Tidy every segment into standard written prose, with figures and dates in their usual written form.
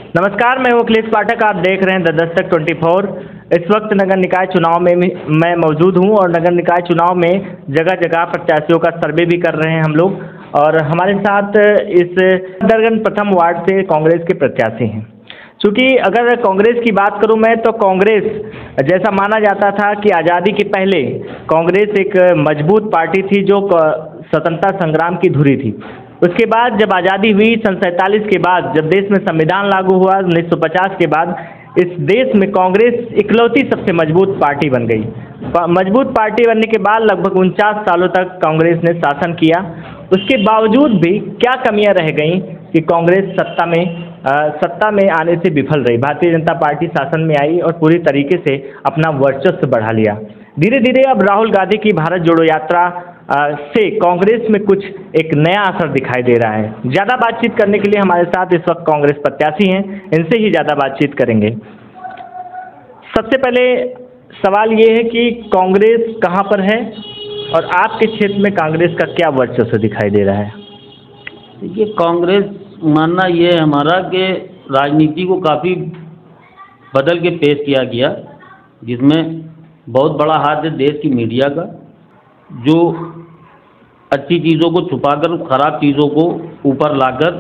नमस्कार, मैं अखिलेश पाठक। आप देख रहे हैं द दस्तक 24। इस वक्त नगर निकाय चुनाव में मैं मौजूद हूं और नगर निकाय चुनाव में जगह जगह प्रत्याशियों का सर्वे भी कर रहे हैं हम लोग। और हमारे साथ इस दरगन प्रथम वार्ड से कांग्रेस के प्रत्याशी हैं। चूँकि अगर कांग्रेस की बात करूं मैं, तो कांग्रेस जैसा माना जाता था कि आज़ादी के पहले कांग्रेस एक मजबूत पार्टी थी जो स्वतंत्रता संग्राम की धुरी थी। उसके बाद जब आज़ादी हुई सन 47 के बाद, जब देश में संविधान लागू हुआ 1950 के बाद, इस देश में कांग्रेस इकलौती सबसे मजबूत पार्टी बन गई। मजबूत पार्टी बनने के बाद लगभग 49 सालों तक कांग्रेस ने शासन किया। उसके बावजूद भी क्या कमियां रह गईं कि कांग्रेस सत्ता में आने से विफल रही। भारतीय जनता पार्टी शासन में आई और पूरी तरीके से अपना वर्चस्व बढ़ा लिया। धीरे धीरे अब राहुल गांधी की भारत जोड़ो यात्रा से कांग्रेस में कुछ एक नया असर दिखाई दे रहा है। ज़्यादा बातचीत करने के लिए हमारे साथ इस वक्त कांग्रेस प्रत्याशी हैं, इनसे ही ज़्यादा बातचीत करेंगे। सबसे पहले सवाल ये है कि कांग्रेस कहाँ पर है और आपके क्षेत्र में कांग्रेस का क्या वर्चस्व दिखाई दे रहा है? देखिए, कांग्रेस मानना ये है हमारा कि राजनीति को काफ़ी बदल के पेश किया गया, जिसमें बहुत बड़ा हाथ है देश की मीडिया का, जो अच्छी चीज़ों को छुपाकर ख़राब चीज़ों को ऊपर लाकर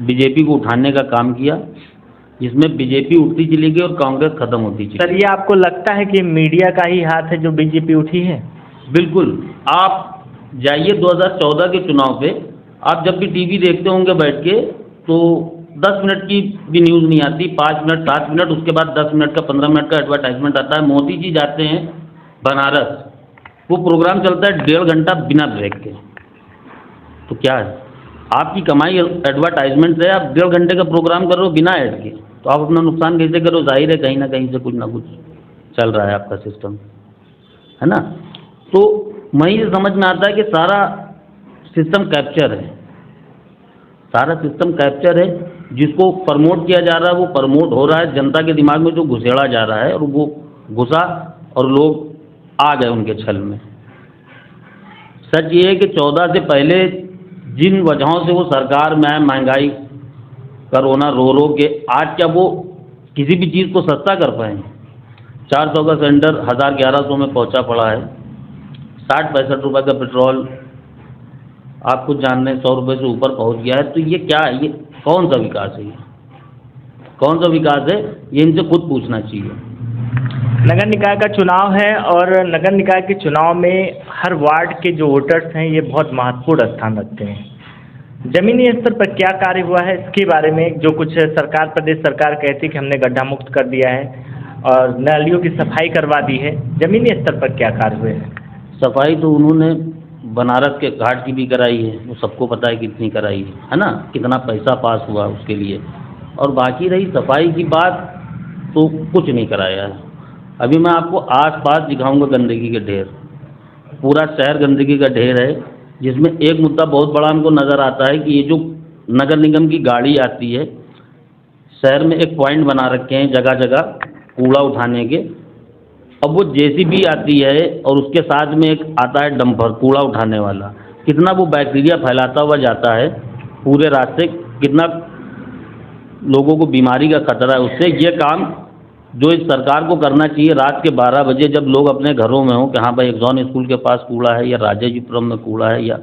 बीजेपी को उठाने का काम किया, जिसमें बीजेपी उठती चली गई और कांग्रेस ख़त्म होती चली। सर, ये आपको लगता है कि मीडिया का ही हाथ है जो बीजेपी उठी है? बिल्कुल। आप जाइए 2014 के चुनाव पे, आप जब भी टीवी देखते होंगे बैठ के, तो 10 मिनट की भी न्यूज़ नहीं आती, 5 मिनट 7 मिनट, उसके बाद 10 मिनट का 15 मिनट का एडवर्टाइजमेंट आता है। मोदी जी जाते हैं बनारस, वो प्रोग्राम चलता है 1.5 घंटा बिना ब्रेक के। तो क्या है, आपकी कमाई एडवर्टाइजमेंट से? आप 1.5 घंटे का प्रोग्राम कर रहे हो बिना ऐड के, तो आप अपना नुकसान कैसे करो? जाहिर है कहीं ना कहीं से कुछ ना कुछ चल रहा है आपका सिस्टम, है ना। तो वहीं से समझ में आता है कि सारा सिस्टम कैप्चर है, सारा सिस्टम कैप्चर है। जिसको प्रमोट किया जा रहा है वो प्रमोट हो रहा है, जनता के दिमाग में जो घुसेड़ा जा रहा है और वो घुसा और लोग आ गए उनके छल में। सच ये है कि 14 से पहले जिन वजहों से वो सरकार में आए, महंगाई, कोरोना, रो के, आज क्या वो किसी भी चीज़ को सस्ता कर पाए? 400 का सिलेंडर 1000-1100 में पहुंचा पड़ा है। 60-65 रुपये का पेट्रोल आप खुद जान रहे हैं 100 रुपये से ऊपर पहुंच गया है। तो ये क्या है? ये कौन सा विकास है? ये कौन सा विकास है? ये इनसे खुद पूछना चाहिए। नगर निकाय का चुनाव है और नगर निकाय के चुनाव में हर वार्ड के जो वोटर्स हैं ये बहुत महत्वपूर्ण स्थान रखते हैं। ज़मीनी स्तर पर क्या कार्य हुआ है इसके बारे में? जो कुछ सरकार, प्रदेश सरकार कहती है कि हमने गड्ढा मुक्त कर दिया है और नालियों की सफाई करवा दी है, ज़मीनी स्तर पर क्या कार्य हुए हैं? सफाई तो उन्होंने बनारस के घाट की भी कराई है, वो सबको पता है कितनी कराई है ना, कितना पैसा पास हुआ उसके लिए। और बाकी रही सफाई की बात, तो कुछ नहीं कराया है। अभी मैं आपको आस-पास दिखाऊंगा गंदगी के ढेर, पूरा शहर गंदगी का ढेर है, जिसमें एक मुद्दा बहुत बड़ा हमको नज़र आता है कि ये जो नगर निगम की गाड़ी आती है, शहर में एक पॉइंट बना रखे हैं जगह जगह कूड़ा उठाने के। अब वो जेसीबी आती है और उसके साथ में एक आता है डंपर कूड़ा उठाने वाला, कितना वो बैक्टीरिया फैलाता हुआ जाता है पूरे रास्ते, कितना लोगों को बीमारी का खतरा है उससे। ये काम जो इस सरकार को करना चाहिए, रात के 12 बजे जब लोग अपने घरों में हों कि हाँ भाई एक्जॉन स्कूल के पास कूड़ा है, या राजाजीपुरम में कूड़ा है, या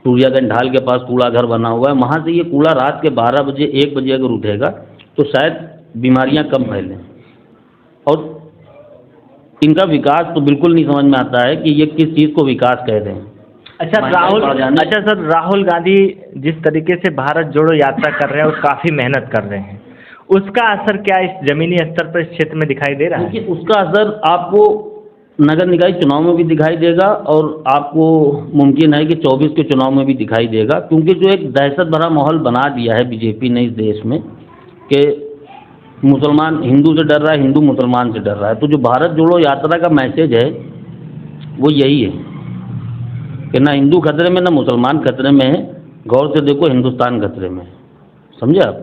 टूरियागंज ढाल के पास कूड़ा घर बना हुआ है, वहाँ से ये कूड़ा रात के 12 बजे 1 बजे अगर उठेगा तो शायद बीमारियाँ कम फैलें। और इनका विकास तो बिल्कुल नहीं समझ में आता है कि ये किस चीज़ को विकास कह रहे हैं। अच्छा सर, राहुल गांधी जिस तरीके से भारत जोड़ो यात्रा कर रहे हैं और काफ़ी मेहनत कर रहे हैं, उसका असर क्या इस ज़मीनी स्तर पर इस क्षेत्र में दिखाई दे रहा है? देखिए, उसका असर आपको नगर निकाय चुनाव में भी दिखाई देगा और आपको मुमकिन है कि 24 के चुनाव में भी दिखाई देगा, क्योंकि जो एक दहशत भरा माहौल बना दिया है बीजेपी ने इस देश में कि मुसलमान हिंदू से डर रहा है, हिंदू मुसलमान से डर रहा है। तो जो भारत जोड़ो यात्रा का मैसेज है वो यही है कि ना हिंदू खतरे में ना मुसलमान खतरे में है, गौर से देखो हिंदुस्तान खतरे में है, समझे आप।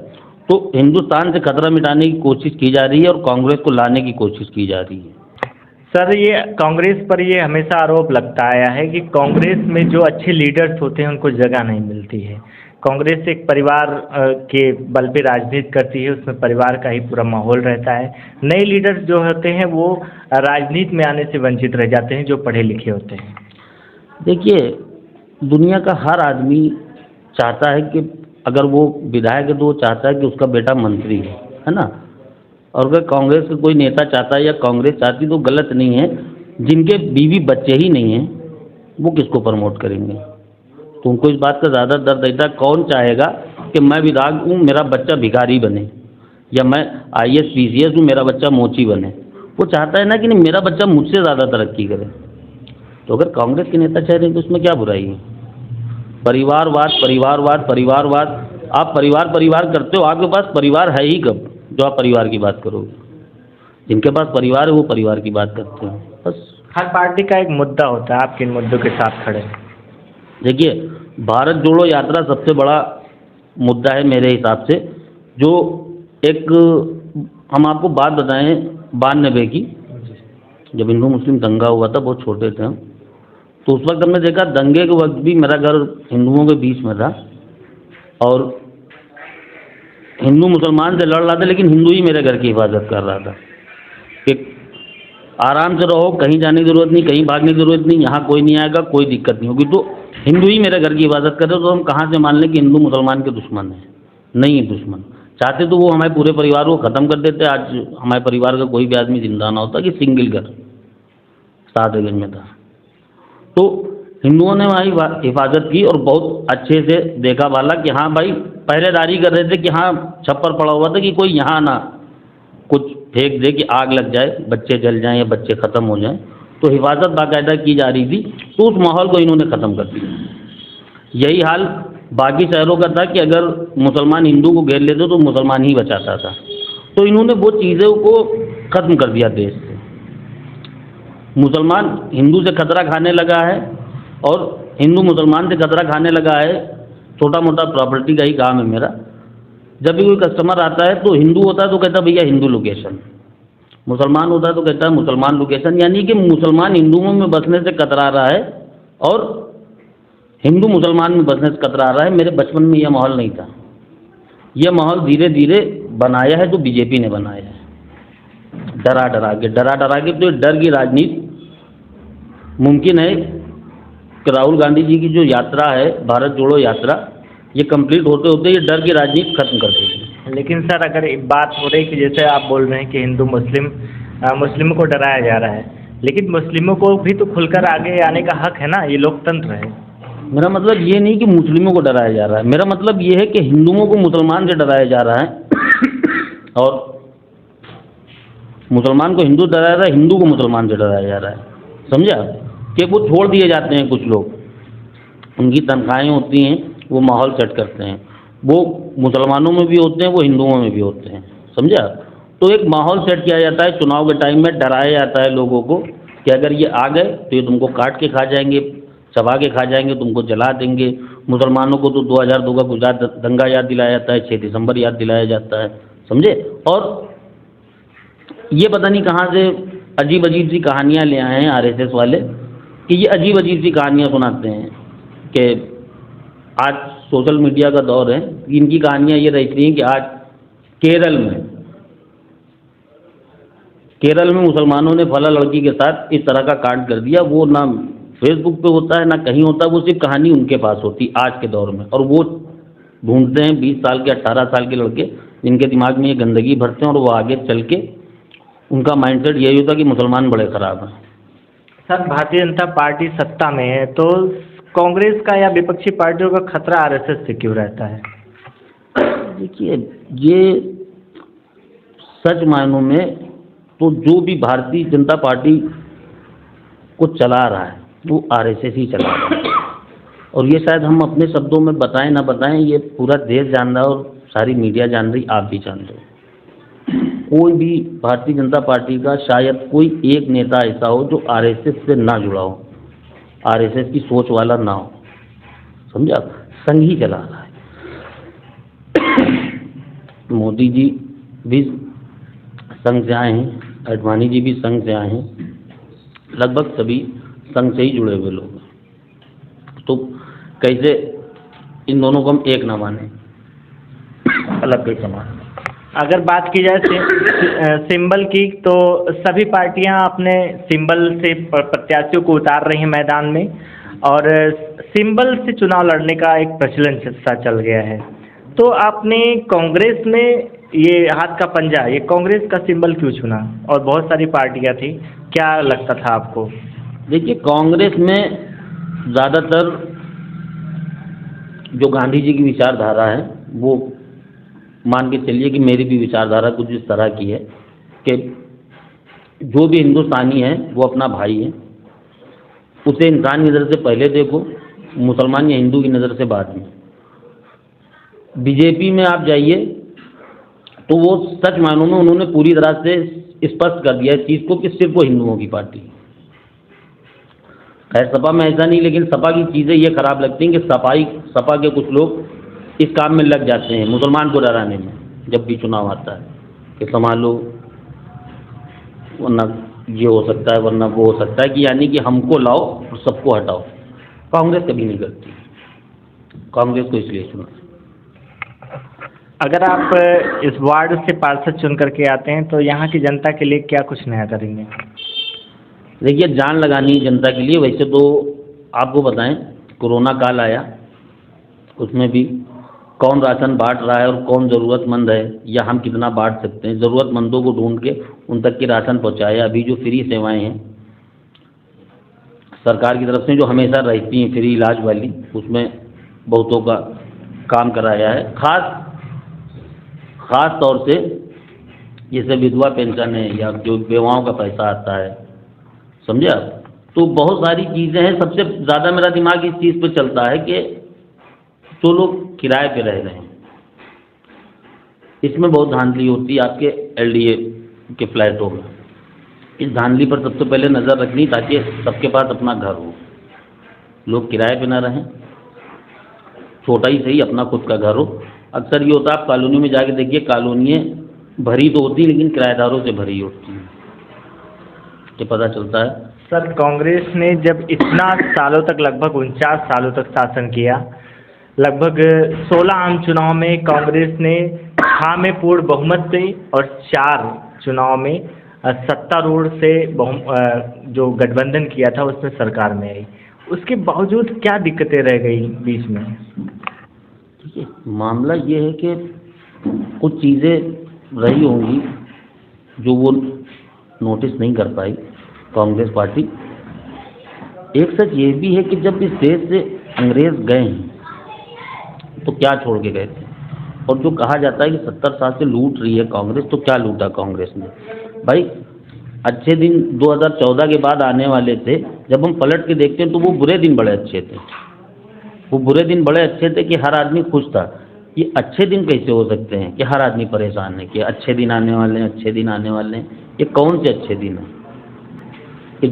तो हिंदुस्तान से खतरा मिटाने की कोशिश की जा रही है और कांग्रेस को लाने की कोशिश की जा रही है। सर, ये कांग्रेस पर ये हमेशा आरोप लगता आया है कि कांग्रेस में जो अच्छे लीडर्स होते हैं उनको जगह नहीं मिलती है। कांग्रेस एक परिवार के बल पे राजनीति करती है, उसमें परिवार का ही पूरा माहौल रहता है। नए लीडर जो होते हैं वो राजनीति में आने से वंचित रह जाते हैं, जो पढ़े लिखे होते हैं। देखिए, दुनिया का हर आदमी चाहता है कि अगर वो विधायक है तो वो चाहता है कि उसका बेटा मंत्री है ना। और अगर कांग्रेस का कोई नेता चाहता है या कांग्रेस चाहती तो गलत नहीं है। जिनके बीवी बच्चे ही नहीं हैं वो किसको प्रमोट करेंगे? तो उनको इस बात का ज़्यादा दर्द रहता है। कौन चाहेगा कि मैं विधायक हूँ, मेरा बच्चा भिखारी बने, या मैं IAS PCS हूँ, मेरा बच्चा मोची बने? वो चाहता है ना कि नहीं, मेरा बच्चा मुझसे ज़्यादा तरक्की करे। तो अगर कांग्रेस के नेता चाह रहे हैं तो उसमें क्या बुराई है? परिवारवाद, परिवारवाद, परिवारवाद, आप परिवार करते हो, आपके पास परिवार है ही कब जो आप परिवार की बात करोगे? जिनके पास परिवार है वो परिवार की बात करते हैं बस। हर पार्टी का एक मुद्दा होता है, आप किन मुद्दों के साथ खड़े हैं? देखिए, भारत जोड़ो यात्रा सबसे बड़ा मुद्दा है मेरे हिसाब से। जो एक हम आपको बात बताएं 92 की, जब हिंदू मुस्लिम दंगा हुआ था, बहुत छोटे थे हम, तो उस वक्त हमने देखा दंगे के वक्त भी मेरा घर हिंदुओं के बीच में था और हिंदू मुसलमान से लड़ रहा था, लेकिन हिंदू ही मेरे घर की हिफाजत कर रहा था कि आराम से रहो, कहीं जाने की ज़रूरत नहीं, कहीं भागने की ज़रूरत नहीं, यहाँ कोई नहीं आएगा, कोई दिक्कत नहीं होगी। तो हिंदू ही मेरे घर की हिफाजत कर रहे हो, तो हम कहाँ से मान लें कि हिंदू मुसलमान के दुश्मन हैं? नहीं है दुश्मन। चाहते तो वो हमारे पूरे परिवार को ख़त्म कर देते। आज हमारे परिवार का कोई भी आदमी जिंदा ना होता कि सिंगल घर सादगंज में था। तो हिंदुओं ने वहाँ हिफाजत की और बहुत अच्छे से देखा भाला कि हाँ भाई, पहरेदारी कर रहे थे कि हाँ छप्पर पड़ा हुआ था कि कोई यहाँ ना कुछ फेंक दे कि आग लग जाए, बच्चे जल जाएं या बच्चे ख़त्म हो जाएं। तो हिफाजत बाकायदा की जा रही थी, तो उस माहौल को इन्होंने ख़त्म कर दिया। यही हाल बाकी शहरों का था कि अगर मुसलमान हिंदू को घेर लेते तो मुसलमान ही बचाता था। तो इन्होंने वो चीज़ों को ख़त्म कर दिया देश से। मुसलमान हिंदू से खतरा खाने लगा है और हिंदू मुसलमान से खतरा खाने लगा है। छोटा मोटा प्रॉपर्टी का ही काम है मेरा। जब भी कोई कस्टमर आता है तो हिंदू होता है तो कहता है भैया हिंदू लोकेशन, मुसलमान होता है तो कहता है मुसलमान लोकेशन। यानी कि मुसलमान हिंदुओं में बसने से कतरा रहा है और हिंदू मुसलमान में बसने से कतरा रहा है। मेरे बचपन में यह माहौल नहीं था। यह माहौल धीरे धीरे बनाया है तो बीजेपी ने बनाया है, डरा डरा के। तो डर की राजनीति मुमकिन है कि राहुल गांधी जी की जो यात्रा है, भारत जोड़ो यात्रा, ये कंप्लीट होते होते ये डर की राजनीति खत्म कर देगी। लेकिन सर, अगर बात हो रही कि जैसे आप बोल रहे हैं कि हिंदू मुस्लिमों को डराया जा रहा है, लेकिन मुस्लिमों को भी तो खुलकर आगे आने का हक है ना, ये लोकतंत्र है। मेरा मतलब ये नहीं कि मुस्लिमों को डराया जा रहा है, मेरा मतलब ये है कि हिंदुओं को मुसलमान से डराया जा रहा है और मुसलमान को हिंदू डराया रहा है, हिंदू को मुसलमान से डराया जा रहा है। समझा? कि वो छोड़ दिए जाते हैं कुछ लोग, उनकी तनख्वाहें होती हैं, वो माहौल सेट करते हैं। वो मुसलमानों में भी होते हैं, वो हिंदुओं में भी होते हैं। समझा? तो एक माहौल सेट किया जाता है, चुनाव के टाइम में डराया जाता है लोगों को कि अगर ये आ गए तो ये तुमको काट के खा जाएंगे, चबा के खा जाएंगे, तुमको जला देंगे। मुसलमानों को तो 2002 का गुजरात दंगा याद दिलाया जाता है, 6 दिसंबर याद दिलाया जाता है। समझे? और ये पता नहीं कहाँ से अजीब अजीब सी कहानियाँ ले आए हैं RSS वाले कि ये अजीब अजीब सी कहानियाँ सुनाते हैं कि आज सोशल मीडिया का दौर है। इनकी कहानियाँ ये रहती हैं कि आज केरल में मुसलमानों ने फला लड़की के साथ इस तरह का कांड कर दिया। वो ना फेसबुक पे होता है ना कहीं होता है, वो सिर्फ कहानी उनके पास होती आज के दौर में। और वो ढूंढते हैं 20 साल के 18 साल के लड़के जिनके दिमाग में ये गंदगी भरते हैं और वो आगे चल के उनका माइंडसेट यही होता है कि मुसलमान बड़े ख़राब हैं। सर, भारतीय जनता पार्टी सत्ता में है तो कांग्रेस का या विपक्षी पार्टियों का खतरा RSS से क्यों रहता है? देखिए, ये सच मायनों में तो जो भी भारतीय जनता पार्टी को चला रहा है वो RSS ही चला रहा है। और ये शायद हम अपने शब्दों में बताएं ना बताएं, ये पूरा देश जान रहा है और सारी मीडिया जान रही, आप भी जान रहे हो। कोई भी भारतीय जनता पार्टी का शायद कोई एक नेता ऐसा हो जो RSS से ना जुड़ा हो, RSS की सोच वाला ना हो। समझा? संघ ही चला रहा है। मोदी जी भी संघ से आए हैं, अडवाणी जी भी संघ से आए हैं, लगभग सभी संघ से ही जुड़े हुए लोग हैं। तो कैसे इन दोनों को हम एक ना माने, अलग कोई समान। अगर बात की जाए सिंबल की, तो सभी पार्टियां अपने सिंबल से प्रत्याशियों को उतार रही हैं मैदान में, और सिंबल से चुनाव लड़ने का एक प्रचलन सा चल गया है। तो आपने कांग्रेस में ये हाथ का पंजा, ये कांग्रेस का सिंबल क्यों चुना? और बहुत सारी पार्टियां थी, क्या लगता था आपको? देखिए, कांग्रेस में ज़्यादातर जो गांधी जी की विचारधारा है, वो मान के चलिए कि मेरी भी विचारधारा कुछ इस तरह की है कि जो भी हिंदुस्तानी है वो अपना भाई है, उसे इंसान की नज़र से पहले देखो, मुसलमान या हिंदू की नज़र से बाद में। बीजेपी में आप जाइए तो वो सच मायनों में उन्होंने पूरी तरह से स्पष्ट कर दिया इस चीज़ को कि सिर्फ वो हिंदुओं की पार्टी है। खैर सपा में ऐसा नहीं, लेकिन सपा की चीज़ें ये खराब लगती हैं कि सपा के कुछ लोग इस काम में लग जाते हैं मुसलमान को डराने में, जब भी चुनाव आता है कि संभालो वरना ये हो सकता है, वरना वो हो सकता है, कि यानी कि हमको लाओ और सबको हटाओ। कांग्रेस कभी नहीं करती, कांग्रेस को इसलिए चुना। अगर आप इस वार्ड से पार्षद चुन करके आते हैं तो यहाँ की जनता के लिए क्या कुछ नया करेंगे? देखिए, जान लगानी जनता के लिए। वैसे तो आपको बताएं, कोरोना काल आया, उसमें भी कौन राशन बांट रहा है और कौन ज़रूरतमंद है या हम कितना बांट सकते हैं, ज़रूरतमंदों को ढूंढ के उन तक की राशन पहुंचाया। अभी जो फ्री सेवाएं हैं सरकार की तरफ से, जो हमेशा रहती हैं फ्री इलाज वाली, उसमें बहुतों का काम कराया है। ख़ास तौर से जैसे विधवा पेंशन है या जो बेवाओं का पैसा आता है, समझे आप, तो बहुत सारी चीज़ें हैं। सबसे ज़्यादा मेरा दिमाग इस चीज़ पे चलता है कि जो लोग किराए पे रह रहे हैं, इसमें बहुत धांधली होती है आपके एलडीए के फ्लैटों में। इस धांधली पर सबसे पहले नज़र रखनी, ताकि सबके पास अपना घर हो, लोग किराए पे ना रहें, छोटा ही सही अपना खुद का घर हो। अक्सर ये होता है, आप कॉलोनी में जाके देखिए, कॉलोनियाँ भरी तो होती लेकिन किराएदारों से भरी होती हैं, ये पता चलता है। सर, कांग्रेस ने जब इतना सालों तक, लगभग 49 सालों तक शासन किया, लगभग 16 आम चुनाव में कांग्रेस ने 6 में पूर्ण बहुमत से और 4 चुनाव में सत्तारूढ़ से जो गठबंधन किया था उसमें सरकार में आई। उसके बावजूद क्या दिक्कतें रह गई बीच में? देखिए, मामला ये है कि कुछ चीज़ें रही होंगी जो वो नोटिस नहीं कर पाई कांग्रेस पार्टी। एक सच ये भी है कि जब इस देश से अंग्रेज गए हैं तो क्या छोड़ के गए थे, और जो कहा जाता है कि 70 साल से लूट रही है कांग्रेस, तो क्या लूटा कांग्रेस ने? भाई, अच्छे दिन 2014 के बाद आने वाले थे, जब हम पलट के देखते हैं तो वो बुरे दिन बड़े अच्छे थे। वो बुरे दिन बड़े अच्छे थे कि हर आदमी खुश था। ये अच्छे दिन कैसे हो सकते हैं कि हर आदमी परेशान है कि अच्छे दिन आने वाले हैं, अच्छे दिन आने वाले हैं? ये कौन से अच्छे दिन हैं कि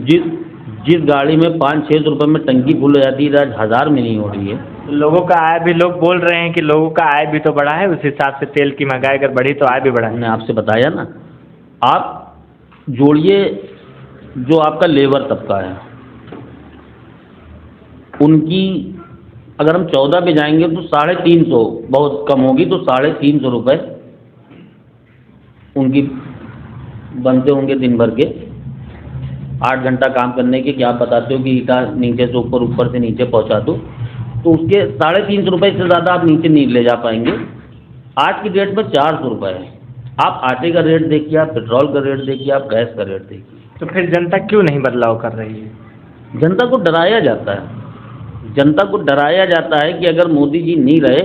जिस गाड़ी में 500-600 रुपये में टंकी फुल हो जाती है, आज 1000 में नहीं हो रही है। लोगों का आय भी, लोग बोल रहे हैं कि लोगों का आय भी तो बढ़ा है, उस हिसाब से तेल की महंगाई अगर बढ़ी तो आय भी बढ़ा है। मैंने आपसे बताया ना, आप जोड़िए जो आपका लेबर तबका है, उनकी अगर हम 14 पे जाएंगे तो 350, बहुत कम होगी तो 350 रुपये उनकी बनते होंगे दिन भर के 8 घंटा काम करने के। कि आप बताते हो कि ईटा नीचे से ऊपर, ऊपर से नीचे पहुंचा दो, तो उसके 350 रुपये से ज़्यादा आप नीचे नहीं ले जा पाएंगे। आज की डेट में 400 रुपये है। आप आटे का रेट देखिए, आप पेट्रोल का रेट देखिए, आप गैस का रेट देखिए। तो फिर जनता क्यों नहीं बदलाव कर रही है? जनता को डराया जाता है, जनता को डराया जाता है कि अगर मोदी जी नहीं रहे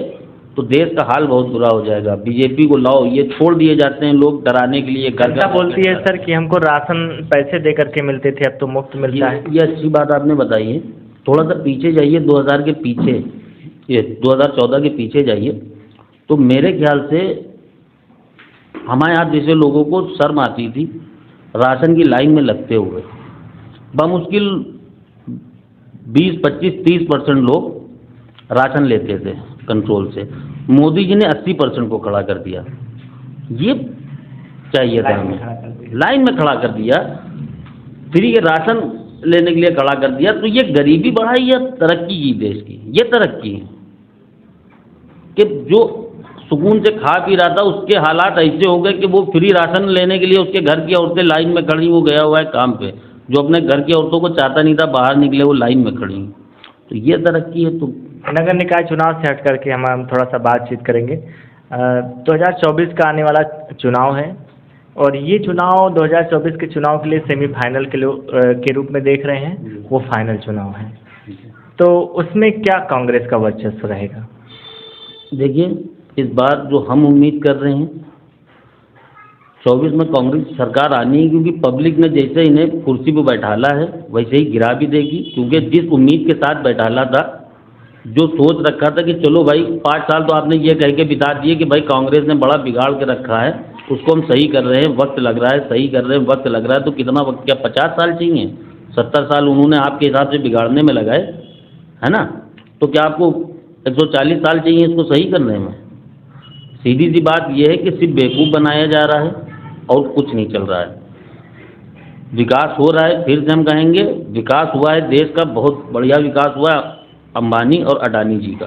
तो देश का हाल बहुत बुरा हो जाएगा, बीजेपी को लाओ। ये छोड़ दिए जाते हैं लोग डराने के लिए। जनता बोलती है सर कि हमको राशन पैसे दे करके मिलते थे, अब तो मुफ्त मिलता है। ये अच्छी बात आपने बताई है। थोड़ा सा पीछे जाइए, 2000 के पीछे, ये 2014 के पीछे जाइए, तो मेरे ख्याल से हमारे यहाँ जैसे लोगों को शर्म आती थी राशन की लाइन में लगते हुए। बमुश्किल 20-25-30% लोग राशन लेते थे कंट्रोल से। मोदी जी ने 80% को खड़ा कर दिया। ये चाहिए था हमें, लाइन में खड़ा कर दिया, फ्री के राशन लेने के लिए खड़ा कर दिया। तो ये गरीबी बढ़ाई या तरक्की की देश की? ये तरक्की है। कि जो सुकून से खा पी रहा था उसके हालात ऐसे हो गए कि वो फ्री राशन लेने के लिए उसके घर की औरतें लाइन में खड़ी, वो गया हुआ है काम पे, जो अपने घर की औरतों को चाहता नहीं था बाहर निकले, वो लाइन में खड़ी। तो ये तरक्की है। तो नगर निकाय चुनाव से हट करके हम थोड़ा सा बातचीत करेंगे। 2024 का आने वाला चुनाव है और ये चुनाव 2024 के चुनाव के लिए सेमीफाइनल के रूप में देख रहे हैं, वो फाइनल चुनाव है, तो उसमें क्या कांग्रेस का वर्चस्व रहेगा? देखिए, इस बार जो हम उम्मीद कर रहे हैं 24 में कांग्रेस सरकार आनी है, क्योंकि पब्लिक ने जैसे इन्हें कुर्सी पर बैठाला है वैसे ही गिरा भी देगी। क्योंकि जिस उम्मीद के साथ बैठाला था, जो सोच रखा था कि चलो भाई 5 साल तो आपने ये कह के बिता दिए कि भाई कांग्रेस ने बड़ा बिगाड़ के रखा है, उसको हम सही कर रहे हैं, वक्त लग रहा है, सही कर रहे हैं, वक्त लग रहा है। तो कितना वक्त, क्या 50 साल चाहिए? 70 साल उन्होंने आपके हिसाब से बिगाड़ने में लगाए, है ना? तो क्या आपको 140 साल चाहिए इसको सही करने में? सीधी सी बात यह है कि सिर्फ बेवकूफ़ बनाया जा रहा है और कुछ नहीं चल रहा है। विकास हो रहा है, फिर से हम कहेंगे विकास हुआ है, देश का बहुत बढ़िया विकास हुआ है अंबानी और अडानी जी का,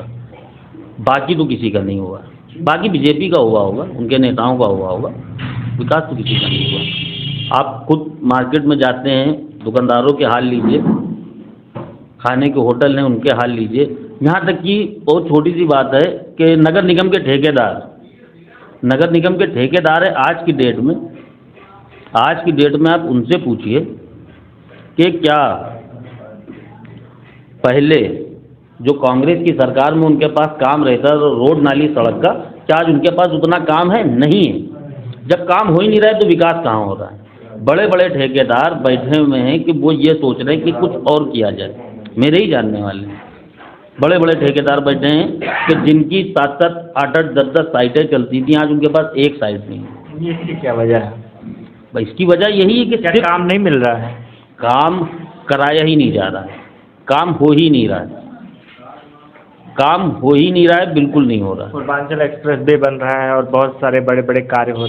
बाकी तो किसी का नहीं हुआ। बाकी बीजेपी का हुआ होगा, उनके नेताओं का हुआ होगा, विकास तो किसी का नहीं हुआ। आप खुद मार्केट में जाते हैं, दुकानदारों के हाल लीजिए, खाने के होटल हैं उनके हाल लीजिए, यहाँ तक कि बहुत छोटी सी बात है कि नगर निगम के ठेकेदार है आज की डेट में आप उनसे पूछिए कि क्या पहले जो कांग्रेस की सरकार में उनके पास काम रहता है रोड नाली सड़क का, क्या आज उनके पास उतना काम है? नहीं है। जब काम हो ही नहीं रहा है तो विकास कहाँ हो रहा है? बड़े बड़े ठेकेदार बैठे हुए हैं कि वो ये सोच रहे हैं कि कुछ और किया जाए। मेरे ही जानने वाले बड़े बड़े ठेकेदार बैठे हैं कि जिनकी 7-7, 8-8, 10-10 साइटें चलती थी, आज उनके पास एक साइट नहीं है। ये इसकी क्या वजह है? भाई इसकी वजह यही है कि क्या काम नहीं मिल रहा है? काम कराया ही नहीं जा रहा है, काम हो ही नहीं रहा है, काम हो ही नहीं रहा है, बिल्कुल नहीं हो रहा है। पूर्वांचल एक्सप्रेस वे बन रहा है और बहुत सारे बड़े बड़े कार्य हो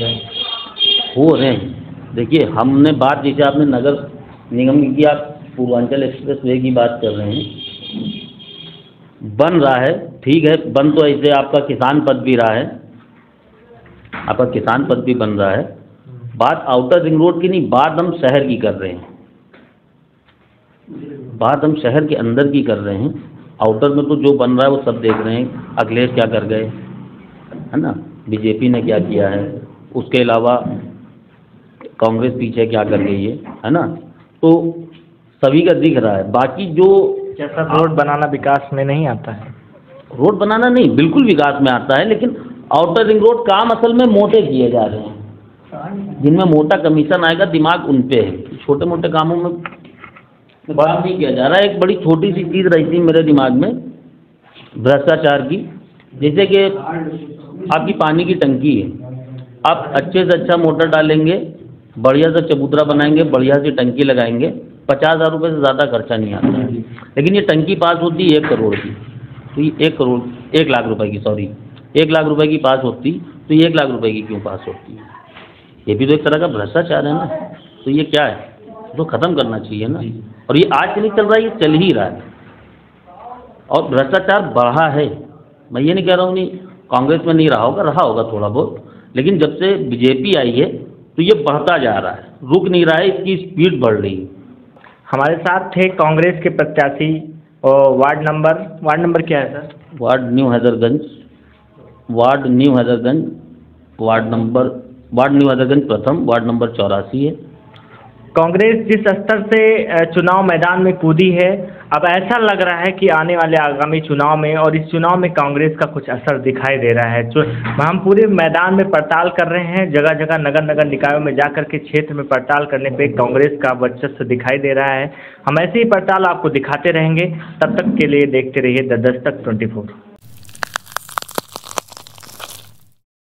रहे हैं। देखिए, हमने बात जैसे आपने नगर निगम की, आप पूर्वांचल एक्सप्रेस वे की बात कर रहे हैं, बन रहा है, ठीक है, बन तो ऐसे आपका किसान पथ भी रहा है, आपका किसान पथ भी बन रहा है। बात आउटर रिंग रोड की नहीं, बात हम शहर की कर रहे हैं, बात हम शहर के अंदर की कर रहे हैं। आउटर में तो जो बन रहा है वो सब देख रहे हैं, अखिलेश क्या कर गए, है ना, बीजेपी ने क्या किया है, उसके अलावा कांग्रेस पीछे क्या कर गई है ना, तो सभी का दिख रहा है। बाकी जो जैसा रोड बनाना विकास में नहीं आता है, रोड बनाना नहीं, बिल्कुल विकास में आता है, लेकिन आउटर रिंग रोड काम असल में मोटे किए जा रहे हैं, जिनमें मोटा कमीशन आएगा दिमाग उन पे है, छोटे मोटे कामों में काम नहीं किया जा रहा है। एक बड़ी छोटी सी चीज़ रही थी मेरे दिमाग में भ्रष्टाचार की, जैसे कि आपकी पानी की टंकी है, आप अच्छे से अच्छा मोटर डालेंगे, बढ़िया से चबूतरा बनाएंगे, बढ़िया सी टंकी लगाएंगे, 50,000 रुपये से ज़्यादा खर्चा नहीं आता है। लेकिन ये टंकी पास होती है 1 करोड़ की, तो ये 1 लाख रुपए की, सॉरी 1 लाख रुपए की पास होती, तो ये 1 लाख रुपए की क्यों पास होती है? ये भी तो एक तरह का भ्रष्टाचार है ना। तो ये क्या है, तो ख़त्म करना चाहिए ना। और ये आज से नहीं चल रहा है, ये चल ही रहा है और भ्रष्टाचार बढ़ा है। मैं ये नहीं कह रहा हूँ नहीं कांग्रेस में नहीं रहा होगा थोड़ा बहुत, लेकिन जब से बीजेपी आई है तो ये बढ़ता जा रहा है, रुक नहीं रहा है, इसकी स्पीड बढ़ रही है। हमारे साथ थे कांग्रेस के प्रत्याशी और वार्ड नंबर क्या है sir? Ward new Haidarganj, ward new Haidarganj प्रथम, वार्ड नंबर 84 है। कांग्रेस जिस स्तर से चुनाव मैदान में कूदी है, अब ऐसा लग रहा है कि आने वाले आगामी चुनाव में और इस चुनाव में कांग्रेस का कुछ असर दिखाई दे रहा है। हम पूरे मैदान में पड़ताल कर रहे हैं, जगह जगह नगर निकायों में जाकर के क्षेत्र में पड़ताल करने पे कांग्रेस का वर्चस्व दिखाई दे रहा है। हम ऐसे ही पड़ताल आपको दिखाते रहेंगे, तब तक के लिए देखते रहिए द दस्तक 24।